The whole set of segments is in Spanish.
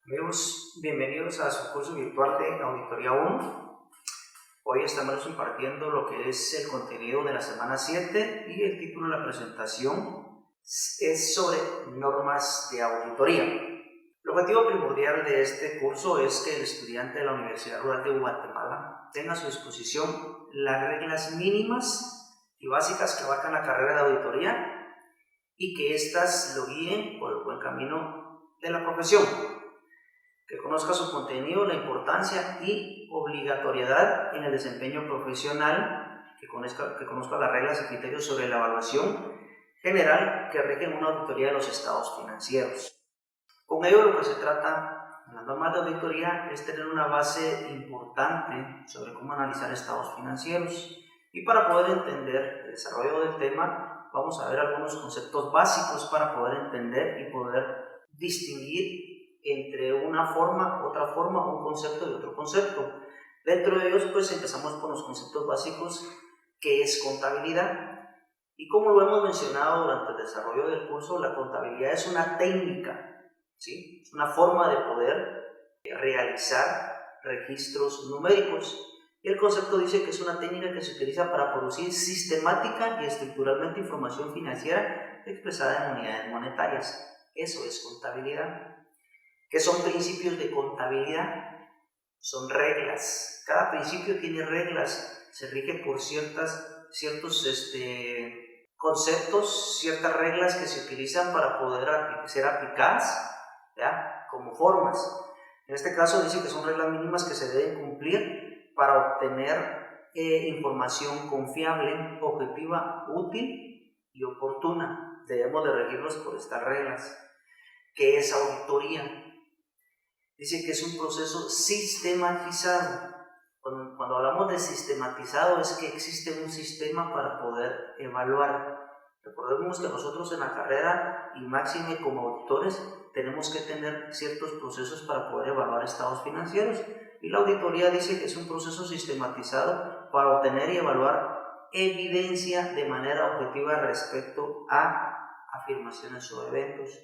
Amigos, bienvenidos a su curso virtual de Auditoría 1. Hoy estamos impartiendo lo que es el contenido de la semana 7 y el título de la presentación es sobre normas de auditoría. El objetivo primordial de este curso es que el estudiante de la Universidad Rural de Guatemala tenga a su disposición las reglas mínimas y básicas que abarcan la carrera de auditoría y que éstas lo guíen por el buen camino de la profesión. Que conozca su contenido, la importancia y obligatoriedad en el desempeño profesional, que conozca las reglas y criterios sobre la evaluación general que rigen una auditoría de los estados financieros. Con ello lo que se trata en las normas de auditoría es tener una base importante sobre cómo analizar estados financieros. Y para poder entender el desarrollo del tema, vamos a ver algunos conceptos básicos para poder entender y poder distinguir entre una forma, otra forma, un concepto y otro concepto. Dentro de ellos, pues empezamos con los conceptos básicos, que es contabilidad. Y como lo hemos mencionado durante el desarrollo del curso, la contabilidad es una técnica, ¿sí? Es una forma de poder realizar registros numéricos. Y el concepto dice que es una técnica que se utiliza para producir sistemática y estructuralmente información financiera expresada en unidades monetarias. Eso es contabilidad. ¿Qué son principios de contabilidad? Son reglas. Cada principio tiene reglas, se rige por ciertos conceptos, ciertas reglas que se utilizan para poder ser aplicadas, ¿ya? Como formas. En este caso dice que son reglas mínimas que se deben cumplir para obtener información confiable, objetiva, útil y oportuna. Debemos de regirnos por estas reglas. ¿Qué es auditoría? Dice que es un proceso sistematizado. Cuando hablamos de sistematizado es que existe un sistema para poder evaluar. Recordemos que nosotros en la carrera y máxime como auditores tenemos que tener ciertos procesos para poder evaluar estados financieros. Y la auditoría dice que es un proceso sistematizado para obtener y evaluar evidencia de manera objetiva respecto a afirmaciones o eventos.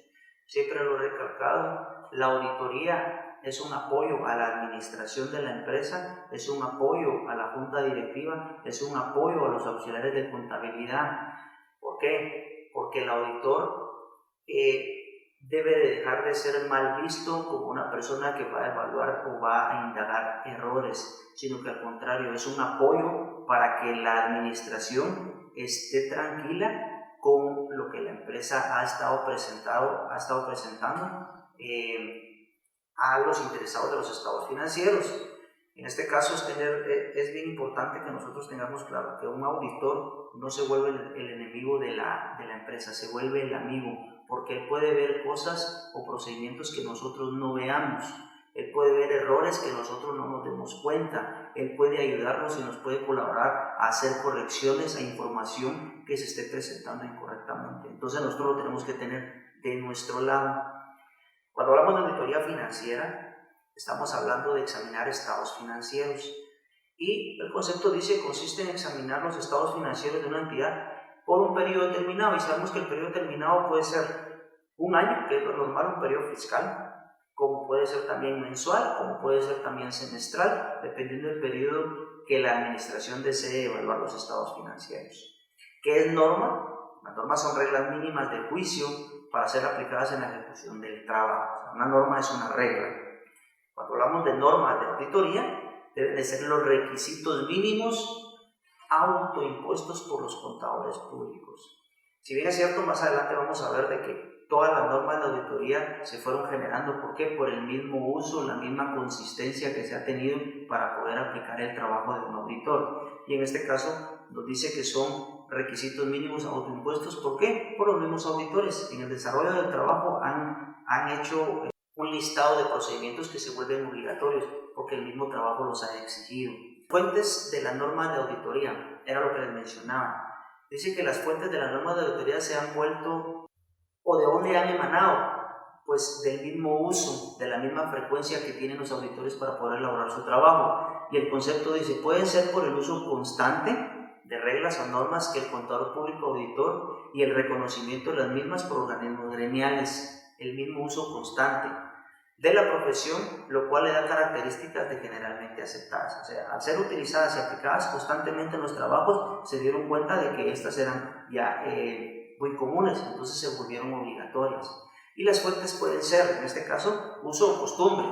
Siempre lo he recalcado, la auditoría es un apoyo a la administración de la empresa, es un apoyo a la junta directiva, es un apoyo a los auxiliares de contabilidad. ¿Por qué? Porque el auditor debe de dejar de ser mal visto como una persona que va a evaluar o va a indagar errores, sino que al contrario es un apoyo para que la administración esté tranquila con lo que la empresa ha estado presentando a los interesados de los estados financieros. En este caso es bien importante que nosotros tengamos claro que un auditor no se vuelve el enemigo de la empresa, se vuelve el amigo, porque él puede ver cosas o procedimientos que nosotros no veamos. Él puede ver errores que nosotros no nos demos cuenta. Él puede ayudarnos y nos puede colaborar a hacer correcciones a información que se esté presentando incorrectamente. Entonces nosotros lo tenemos que tener de nuestro lado. Cuando hablamos de auditoría financiera, estamos hablando de examinar estados financieros. Y el concepto dice que consiste en examinar los estados financieros de una entidad por un periodo determinado. Y sabemos que el periodo determinado puede ser un año, que es lo normal, un periodo fiscal, como puede ser también mensual, como puede ser también semestral, dependiendo del periodo que la administración desee evaluar los estados financieros. ¿Qué es norma? Las normas son reglas mínimas de juicio para ser aplicadas en la ejecución del trabajo. O sea, una norma es una regla. Cuando hablamos de normas de auditoría, deben de ser los requisitos mínimos autoimpuestos por los contadores públicos. Si bien es cierto, más adelante vamos a ver de que todas las normas de auditoría se fueron generando. ¿Por qué? Por el mismo uso, la misma consistencia que se ha tenido para poder aplicar el trabajo de un auditor. Y en este caso nos dice que son requisitos mínimos autoimpuestos. ¿Por qué? Por los mismos auditores. En el desarrollo del trabajo han hecho un listado de procedimientos que se vuelven obligatorios porque el mismo trabajo los ha exigido. Fuentes de las normas de auditoría, era lo que les mencionaba. Dice que las fuentes de las normas de auditoría se han vuelto, ¿o de dónde han emanado? Pues del mismo uso, de la misma frecuencia que tienen los auditores para poder elaborar su trabajo. Y el concepto dice, pueden ser por el uso constante de reglas o normas que el contador público auditor y el reconocimiento de las mismas por organismos gremiales, el mismo uso constante. de la profesión, lo cual le da características de generalmente aceptadas. O sea, al ser utilizadas y aplicadas constantemente en los trabajos, se dieron cuenta de que estas eran ya muy comunes, entonces se volvieron obligatorias. Y las fuentes pueden ser, en este caso, uso o costumbre.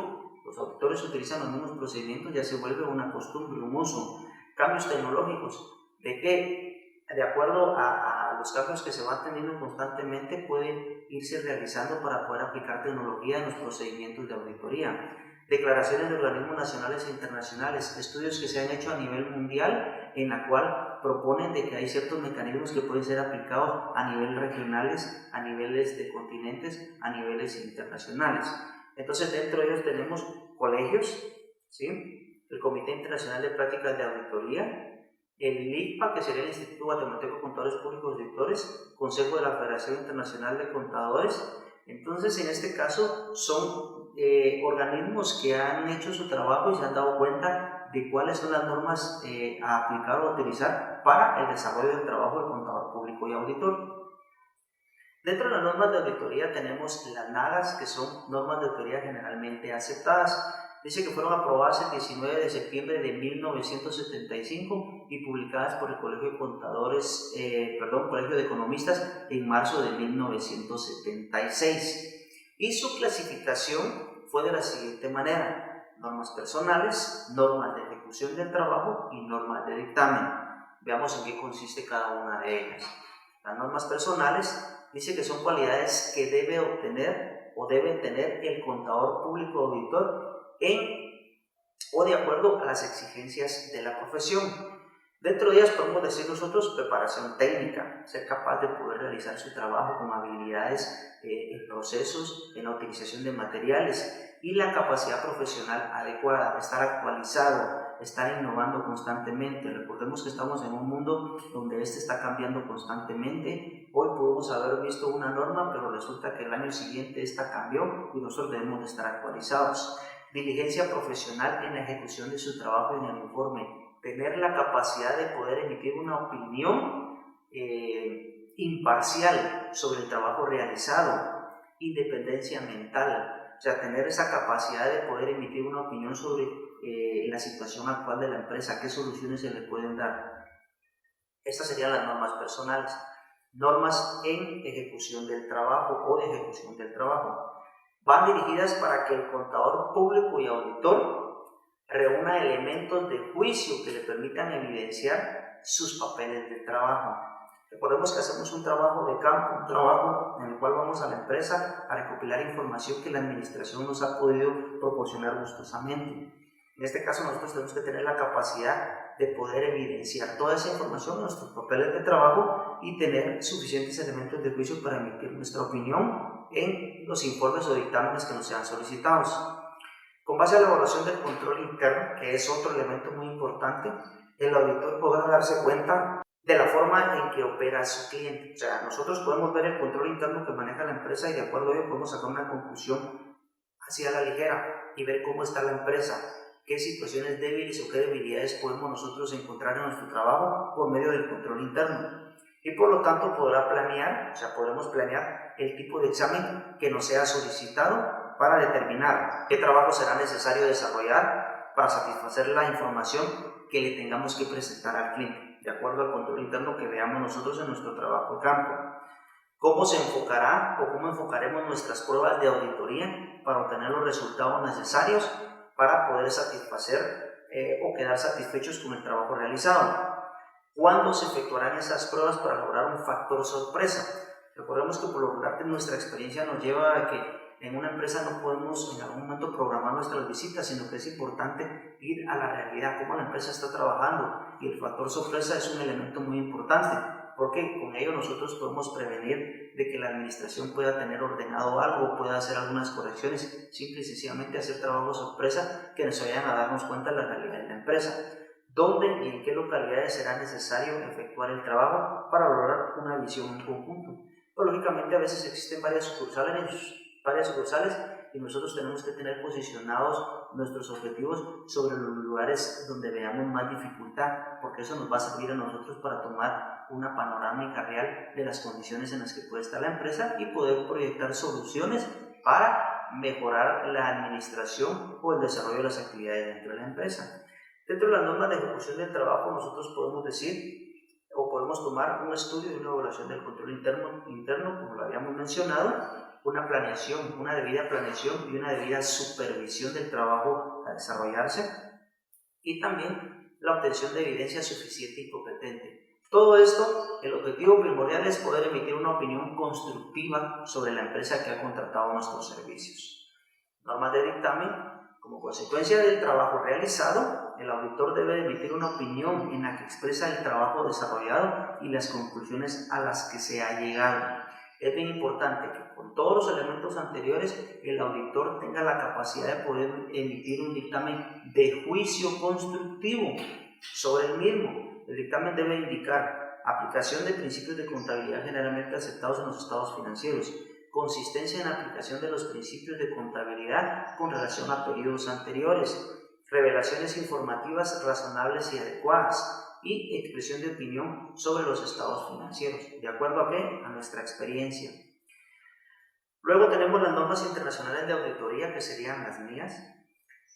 Los auditores utilizan los mismos procedimientos, ya se vuelve una costumbre, un uso. Cambios tecnológicos, de que de acuerdo a los cambios que se van teniendo constantemente pueden irse realizando para poder aplicar tecnología en los procedimientos de auditoría. Declaraciones de organismos nacionales e internacionales, estudios que se han hecho a nivel mundial en la cual proponen de que hay ciertos mecanismos que pueden ser aplicados a niveles regionales, a niveles de continentes, a niveles internacionales. Entonces dentro de ellos tenemos colegios, ¿sí? El Comité Internacional de Prácticas de Auditoría, el ICPA, que sería el Instituto Guatemalteco de Contadores Públicos y Auditores, Consejo de la Federación Internacional de Contadores. Entonces, en este caso, son organismos que han hecho su trabajo y se han dado cuenta de cuáles son las normas a aplicar o utilizar para el desarrollo del trabajo del contador público y auditor. Dentro de las normas de auditoría tenemos las NAGAS, que son normas de auditoría generalmente aceptadas. Dice que fueron aprobadas el 19 de septiembre de 1975 y publicadas por el Colegio de Contadores, Colegio de Economistas en marzo de 1976. Y su clasificación fue de la siguiente manera: normas personales, normas de ejecución del trabajo y normas de dictamen. Veamos en qué consiste cada una de ellas. Las normas personales dice que son cualidades que debe obtener o debe tener el contador público o auditor o de acuerdo a las exigencias de la profesión. Dentro de ellas podemos decir nosotros preparación técnica, ser capaz de poder realizar su trabajo con habilidades en procesos, en la utilización de materiales y la capacidad profesional adecuada, estar actualizado, estar innovando constantemente. Recordemos que estamos en un mundo donde este está cambiando constantemente. Hoy podemos haber visto una norma, pero resulta que el año siguiente esta cambió y nosotros debemos de estar actualizados. Diligencia profesional en la ejecución de su trabajo en el informe, tener la capacidad de poder emitir una opinión imparcial sobre el trabajo realizado, independencia mental, o sea, tener esa capacidad de poder emitir una opinión sobre la situación actual de la empresa, qué soluciones se le pueden dar. Estas serían las normas personales. Normas en ejecución del trabajo o de ejecución del trabajo. Van dirigidas para que el contador público y auditor reúna elementos de juicio que le permitan evidenciar sus papeles de trabajo. Recordemos que hacemos un trabajo de campo, un trabajo en el cual vamos a la empresa a recopilar información que la administración nos ha podido proporcionar gustosamente. En este caso nosotros tenemos que tener la capacidad de poder evidenciar toda esa información en nuestros papeles de trabajo y tener suficientes elementos de juicio para emitir nuestra opinión en los informes o dictámenes que nos sean solicitados. Con base a la evaluación del control interno, que es otro elemento muy importante, el auditor podrá darse cuenta de la forma en que opera su cliente. O sea, nosotros podemos ver el control interno que maneja la empresa y de acuerdo a ello podemos sacar una conclusión hacia la ligera y ver cómo está la empresa, qué situaciones débiles o qué debilidades podemos nosotros encontrar en nuestro trabajo por medio del control interno. Y por lo tanto podremos planear el tipo de examen que nos sea solicitado para determinar qué trabajo será necesario desarrollar para satisfacer la información que le tengamos que presentar al cliente, de acuerdo al control interno que veamos nosotros en nuestro trabajo de campo. ¿Cómo se enfocará o cómo enfocaremos nuestras pruebas de auditoría para obtener los resultados necesarios para poder satisfacer o quedar satisfechos con el trabajo realizado? ¿Cuándo se efectuarán esas pruebas para lograr un factor sorpresa? Recordemos que por lo general nuestra experiencia nos lleva a que en una empresa no podemos en algún momento programar nuestras visitas, sino que es importante ir a la realidad, cómo la empresa está trabajando, y el factor sorpresa es un elemento muy importante, porque con ello nosotros podemos prevenir de que la administración pueda tener ordenado algo, pueda hacer algunas correcciones, simple y sencillamente hacer trabajo sorpresa que nos vayan a darnos cuenta de la realidad de la empresa. ¿Dónde y en qué localidades será necesario efectuar el trabajo para lograr una visión en conjunto? Pues lógicamente a veces existen varias sucursales y nosotros tenemos que tener posicionados nuestros objetivos sobre los lugares donde veamos más dificultad, porque eso nos va a servir a nosotros para tomar una panorámica real de las condiciones en las que puede estar la empresa y poder proyectar soluciones para mejorar la administración o el desarrollo de las actividades dentro de la empresa. Dentro de las normas de ejecución del trabajo, nosotros podemos decir o podemos tomar un estudio y una evaluación del control interno, como lo habíamos mencionado, una planeación, una debida planeación y una debida supervisión del trabajo a desarrollarse, y también la obtención de evidencia suficiente y competente. Todo esto, el objetivo primordial es poder emitir una opinión constructiva sobre la empresa que ha contratado nuestros servicios. Normas de dictamen. Como consecuencia del trabajo realizado, el auditor debe emitir una opinión en la que expresa el trabajo desarrollado y las conclusiones a las que se ha llegado. Es bien importante que con todos los elementos anteriores el auditor tenga la capacidad de poder emitir un dictamen de juicio constructivo sobre el mismo. El dictamen debe indicar aplicación de principios de contabilidad generalmente aceptados en los estados financieros, consistencia en la aplicación de los principios de contabilidad con relación a periodos anteriores, revelaciones informativas razonables y adecuadas, y expresión de opinión sobre los estados financieros. ¿De acuerdo a qué? A nuestra experiencia. Luego tenemos las normas internacionales de auditoría, que serían las NIAS,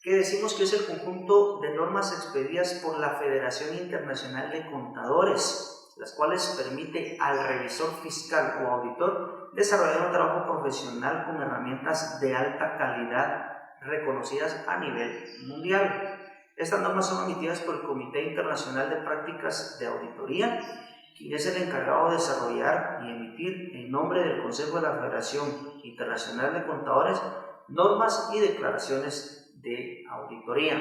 que decimos que es el conjunto de normas expedidas por la Federación Internacional de Contadores, las cuales permite al revisor fiscal o auditor desarrollar un trabajo profesional con herramientas de alta calidad reconocidas a nivel mundial. Estas normas son emitidas por el Comité Internacional de Prácticas de Auditoría, quien es el encargado de desarrollar y emitir en nombre del Consejo de la Federación Internacional de Contadores normas y declaraciones de auditoría.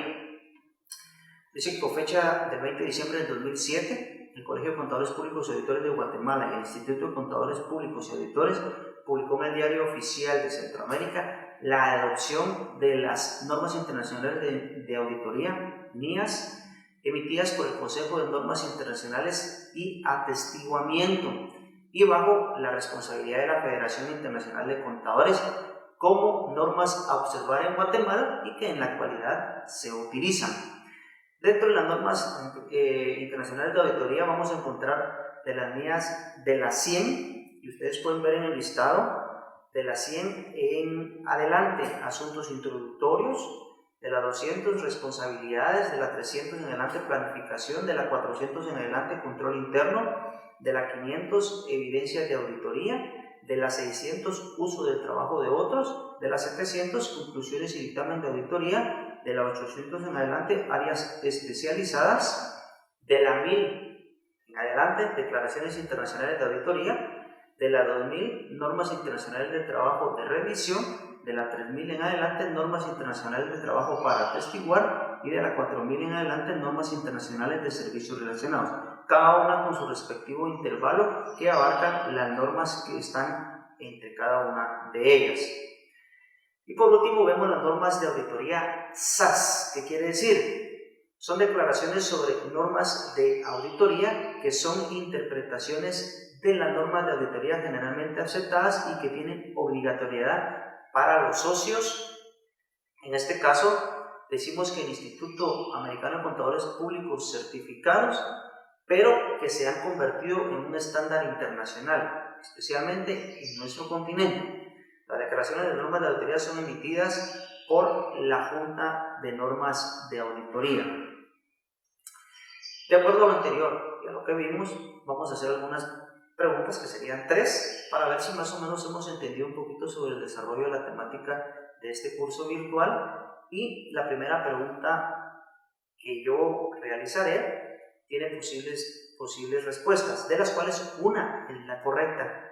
Dice que con fecha del 20 de diciembre del 2007, el Colegio de Contadores Públicos y Auditores de Guatemala y el Instituto de Contadores Públicos y Auditores publicó en el Diario Oficial de Centroamérica la adopción de las normas internacionales de auditoría, NIAS, emitidas por el Consejo de Normas Internacionales y Atestiguamiento, y bajo la responsabilidad de la Federación Internacional de Contadores, como normas a observar en Guatemala y que en la actualidad se utilizan. Dentro de las normas internacionales de auditoría vamos a encontrar de las NIAS de las 100, y ustedes pueden ver en el listado, de las 100 en adelante, asuntos introductorios, de la 200, responsabilidades, de la 300 en adelante, planificación, de la 400 en adelante, control interno, de la 500, evidencias de auditoría, de la 600, uso del trabajo de otros, de la 700, conclusiones y dictamen de auditoría, de la 800 en adelante, áreas especializadas, de la 1000 en adelante, declaraciones internacionales de auditoría, de la 2000, normas internacionales de trabajo de revisión, de la 3000 en adelante, normas internacionales de trabajo para atestiguar, y de la 4000 en adelante, normas internacionales de servicios relacionados, cada una con su respectivo intervalo que abarcan las normas que están entre cada una de ellas. Y por último vemos las normas de auditoría SAS. ¿Qué quiere decir? Son declaraciones sobre normas de auditoría que son interpretaciones de las normas de auditoría generalmente aceptadas y que tienen obligatoriedad para los socios. En este caso decimos que el Instituto Americano de Contadores Públicos certificados, pero que se han convertido en un estándar internacional, especialmente en nuestro continente. Las declaraciones de normas de auditoría son emitidas por la Junta de Normas de Auditoría. De acuerdo a lo anterior y a lo que vimos, vamos a hacer algunas preguntas, que serían 3, para ver si más o menos hemos entendido un poquito sobre el desarrollo de la temática de este curso virtual. Y la primera pregunta que yo realizaré tiene posibles respuestas, de las cuales una es la correcta,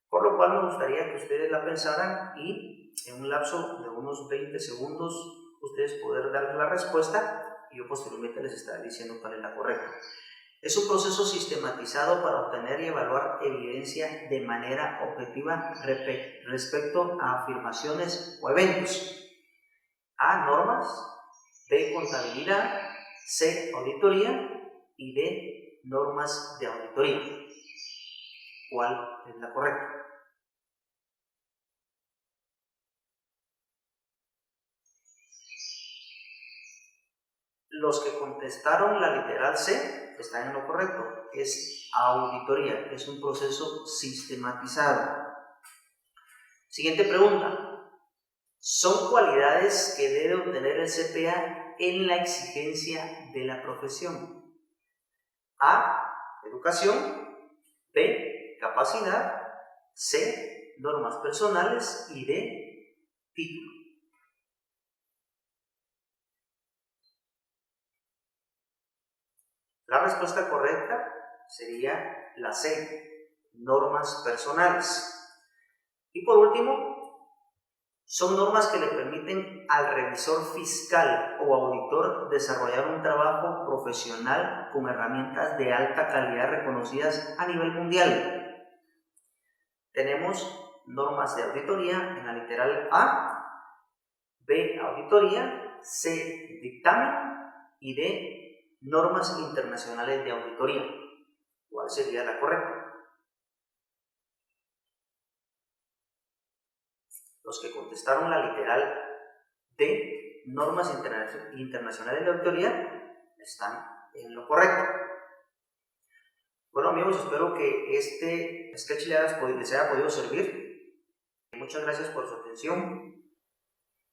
por lo cual me gustaría que ustedes la pensaran y en un lapso de unos 20 segundos ustedes poder dar la respuesta, y yo posteriormente les estaré diciendo cuál es la correcta. Es un proceso sistematizado para obtener y evaluar evidencia de manera objetiva respecto a afirmaciones o eventos. A, normas. B, contabilidad. C, auditoría. Y D, normas de auditoría. ¿Cuál es la correcta? Los que contestaron la literal C están en lo correcto. Es auditoría, es un proceso sistematizado. Siguiente pregunta. son cualidades que debe obtener el CPA en la exigencia de la profesión. A, educación. B, capacidad. C, normas personales. Y D, título. La respuesta correcta sería la C, normas personales. Y por último, son normas que le permiten al revisor fiscal o auditor desarrollar un trabajo profesional con herramientas de alta calidad reconocidas a nivel mundial. Tenemos normas de auditoría en la literal A, B, auditoría, C, dictamen y D, normas internacionales de auditoría. ¿Cuál sería la correcta? Los que contestaron la literal D, normas internacionales de auditoría, están en lo correcto. Bueno amigos, espero que este sketch les haya podido servir. Muchas gracias por su atención.